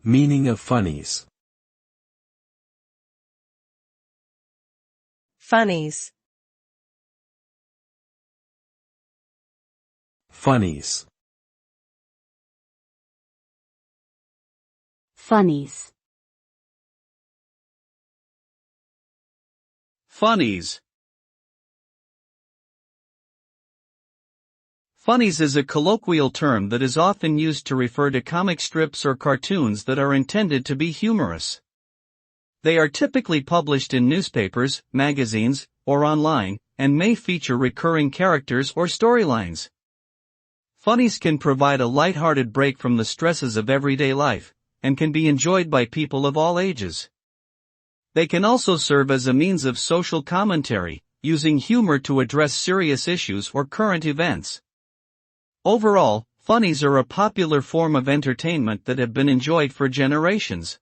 Meaning of funnies. Funnies. Funnies. Funnies. Funnies. Funnies is a colloquial term that is often used to refer to comic strips or cartoons that are intended to be humorous. They are typically published in newspapers, magazines, or online, and may feature recurring characters or storylines. Funnies can provide a lighthearted break from the stresses of everyday life, and can be enjoyed by people of all ages. They can also serve as a means of social commentary, using humor to address serious issues or current events. Overall, funnies are a popular form of entertainment that have been enjoyed for generations.